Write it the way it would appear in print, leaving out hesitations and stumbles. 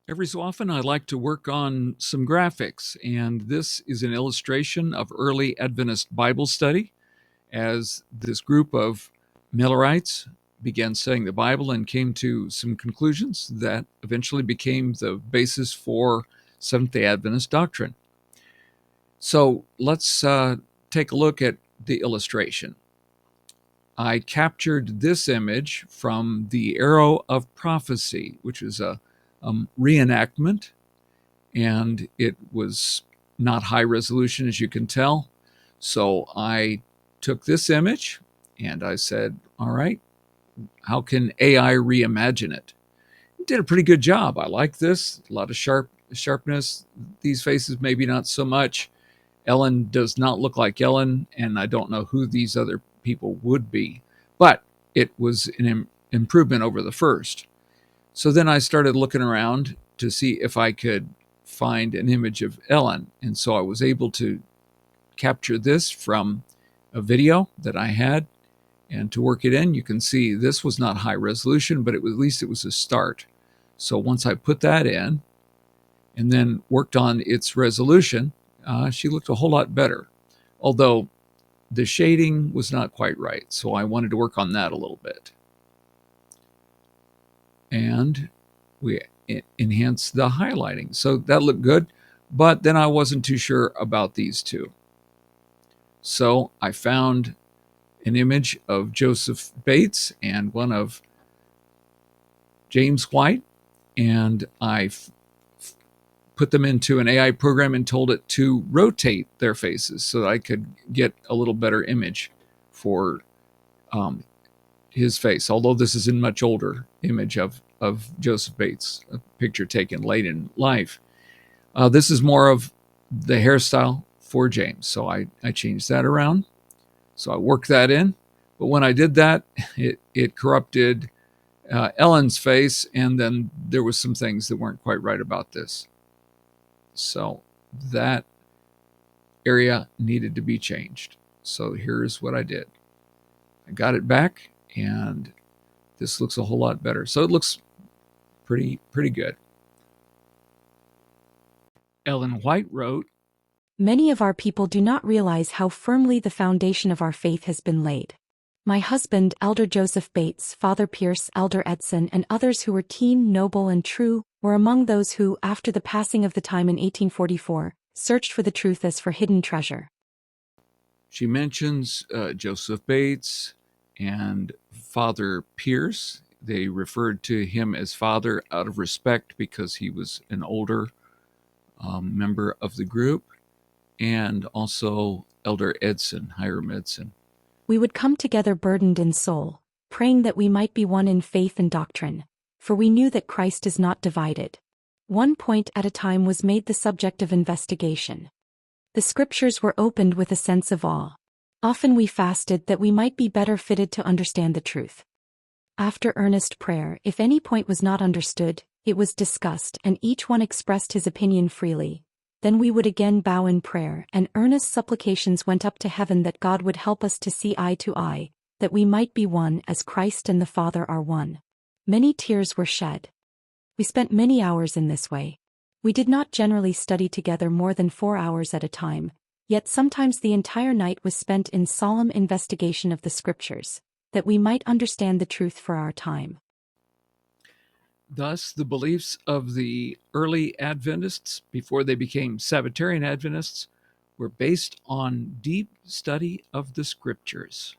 Every so often, I like to work on some graphics, and this is an illustration of early Adventist Bible study as this group of Millerites began studying the Bible and came to some conclusions that eventually became the basis for Seventh day Adventist doctrine. So let's take a look at the illustration. I captured this image from the Arrow of Prophecy, which is a reenactment, and it was not high resolution, as you can tell. So I took this image and I said, all right, how can AI reimagine it? It did a pretty good job. I like this. A lot of sharpness. These faces, maybe not so much. Ellen does not look like Ellen, and I don't know who these other people would be, but it was an improvement over the first. So then I started looking around to see if I could find an image of Ellen. And so I was able to capture this from a video that I had. And to work it in, you can see this was not high resolution, but at least it was a start. So once I put that in and then worked on its resolution, she looked a whole lot better. Although the shading was not quite right. So I wanted to work on that a little bit. And we enhanced the highlighting. So that looked good, but then I wasn't too sure about these two. So I found an image of Joseph Bates and one of James White, and I put them into an AI program and told it to rotate their faces so that I could get a little better image for his face, although this is a much older image of Joseph Bates, a picture taken late in life. This is more of the hairstyle for James, so I changed that around. So I worked that in, but when I did that, it corrupted Ellen's face, and then there was some things that weren't quite right about this. So that area needed to be changed. So here's what I did. I got it back, and this looks a whole lot better. So it looks pretty good. Ellen White wrote, "Many of our people do not realize how firmly the foundation of our faith has been laid. My husband, Elder Joseph Bates, Father Pierce, Elder Edson, and others who were keen, noble, and true, were among those who, after the passing of the time in 1844, searched for the truth as for hidden treasure." She mentions Joseph Bates and Father Pierce. They referred to him as Father out of respect because he was an older member of the group, and also Elder Edson, Hiram Edson. "We would come together burdened in soul, praying that we might be one in faith and doctrine, for we knew that Christ is not divided. One point at a time was made the subject of investigation. The scriptures were opened with a sense of awe. Often we fasted that we might be better fitted to understand the truth. After earnest prayer, if any point was not understood, it was discussed and each one expressed his opinion freely. Then we would again bow in prayer, and earnest supplications went up to heaven that God would help us to see eye to eye, that we might be one as Christ and the Father are one. Many tears were shed. We spent many hours in this way. We did not generally study together more than 4 hours at a time, yet sometimes the entire night was spent in solemn investigation of the Scriptures, that we might understand the truth for our time." Thus, the beliefs of the early Adventists, before they became Sabbatarian Adventists, were based on deep study of the Scriptures.